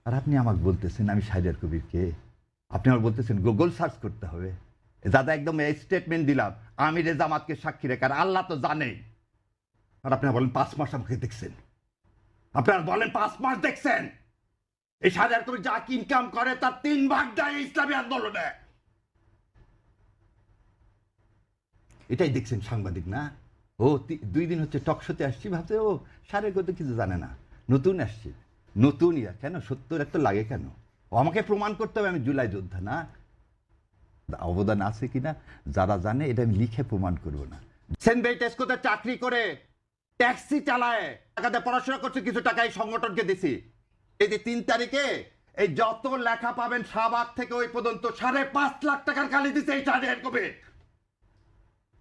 আর আপনি আমাকে বলতেছেন আমি শাহরিয়ার কবিরকে, আপনি আমাকে বলতেছেন গুগল সার্চ করতে হবে। দাদা একদম এই স্টেটমেন্ট দিলাম, আমিরে জামাতকে সাক্ষী রেখে, আর আল্লাহ তো জানেই। আর আপনারা বলেন 5 মাস আমাকে দেখছেন, আপনারা বলেন 5 মাস দেখছেন। এই শাহরিয়ার কবির যা ইনকাম করে তার 3 ভাগ দেয় ইসলামী আন্দোলনে। এটাই দেখছেন সাংবাদিক না? ও 2 দিন হচ্ছে টকশোতে আসছি, ভাবছে ও শাহরিয়ার কবির কিছু জানে না, নতুন আসছি, নতুন ইয়া। কেন 70 এত লাগে কেন? ও আমাকে প্রমাণ করতে হবে আমি জুলাই যোদ্ধা না। অবদান আছে কিনা যারা জানে, এটা আমি লিখে প্রমাণ করব না। সেন্ট টেস্কোতে চাকরি করে ট্যাক্সি চালায়, টাকাতে পড়াশোনা করছে, কিছু টাকা এই সংগঠনকে দিছি। এই যে 3 তারিখে এই যত লেখা পাবেন শাহবাগ থেকে ওই পর্যন্ত 5.5 লাখ টাকার কালি দিছে এই শাহরিয়ার কবির।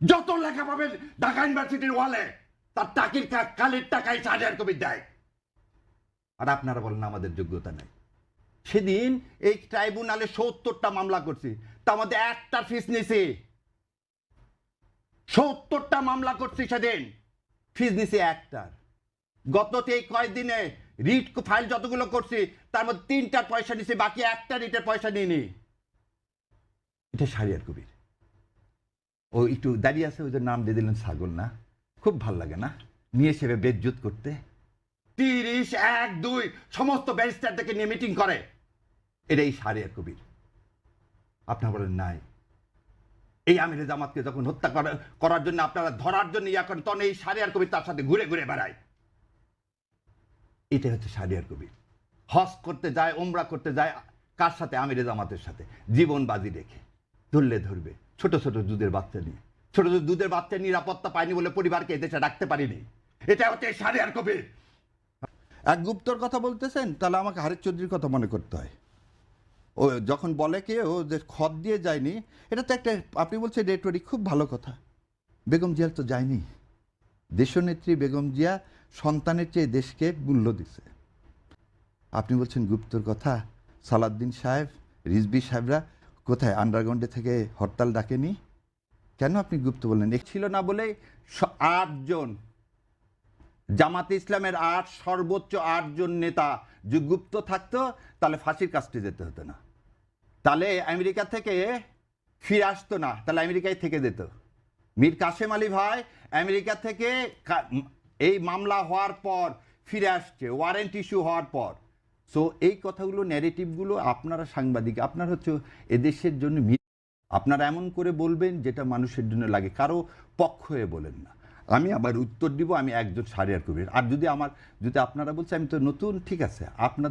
যত লেখা পাবেন ঢাকা ইউনিভার্সিটির ওয়ালে তার টাকির কালির টাকায় শাহরিয়ার কবির দেয়। আর আপনারা বলেন আমাদের যোগ্যতা নাই। সেদিন এই ট্রাইব্যুনালে 70টা মামলা করছি, তার মধ্যে একটা ফিস নিছি। 70টা মামলা করছি, সেদিন ফিস নিছি একটার। গত এই কয়েকদিনে রিট ফাইল যতগুলো করছি তার মধ্যে 3টার পয়সা নিছি, বাকি একটা রিটের পয়সা নিইনি। এটা শাহরিয়ার কবির। ও একটু দাঁড়িয়ে আছে, ওদের নাম দিয়ে দিলেন ছাগল না? খুব ভাল লাগে না নিয়ে সেবে বেজ্জত করতে? 30, 1, 2 সমস্ত ব্যারিস্টারদেরকে নিয়ে মিটিং করে। এটাই শাহরিয়ার কবির। আপনারা বলেন নাই। এই আমিরে জামাতকে যখন হত্যা করার জন্য আপনারা ধরার জন্য ইয়া করেন, তখন এই শাহরিয়ার কবির তার সাথে ঘুরে ঘুরে বেড়ায়। এটা হচ্ছে শাহরিয়ার কবির। হজ করতে যায়, ওমরা করতে যায়, কার সাথে? আমিরে জামাতের সাথে, জীবন বাজি রেখে। ধরলে ধরবে ছোট ছোট দুধের বাচ্চা নিয়ে। ছোট ছোট দুধের বাচ্চা নিরাপত্তা পায়নি বলে পরিবারকে এদেশে রাখতে পারিনি। এটা হচ্ছে শাহরিয়ার কবির। এক গুপ্তর কথা বলতেছেন, তাহলে আমাকে হারিস চৌধুরীর কথা মনে করতে হয়। ও যখন বলে কে ও যে খত দিয়ে যায়নি, এটা তো একটা, আপনি বলছেন রেটরিক, খুব ভালো কথা। বেগম জিয়ার তো যায়নি। দেশনেত্রী বেগম জিয়া সন্তানের চেয়ে দেশকে মূল্য দিছে। আপনি বলছেন গুপ্তর কথা। সালাউদ্দিন সাহেব, রিজভী সাহেবরা কোথায় আন্ডারগ্রাউন্ডে থেকে হরতাল ডাকেনি? কেন আপনি গুপ্ত বললেন? এক ছিল না বলে 8 জন জামাতে ইসলামের সর্বোচ্চ 8 জন নেতা যে গুপ্ত থাকতো, তাহলে ফাঁসির কাস্টে যেতে হতো না, তাহলে আমেরিকা থেকে ফিরে আসতো না, তাহলে আমেরিকায় থেকে যেত। মীর কাসেম আলী ভাই আমেরিকা থেকে এই মামলা হওয়ার পর ফিরে আসছে, ওয়ারেন্ট ইস্যু হওয়ার পর। সো এই কথাগুলো, ন্যারেটিভগুলো আপনারা সাংবাদিক, আপনারা হচ্ছে এদেশের জন্য, আপনারা এমন করে বলবেন যেটা মানুষের জন্য লাগে, কারো পক্ষ হয়ে বলেন না। আমি আবার উত্তর দিব, আমি একজন শাহরিয়ার কবির। আর যদি আপনারা বলছেন আমি তো নতুন, ঠিক আছে, আপনার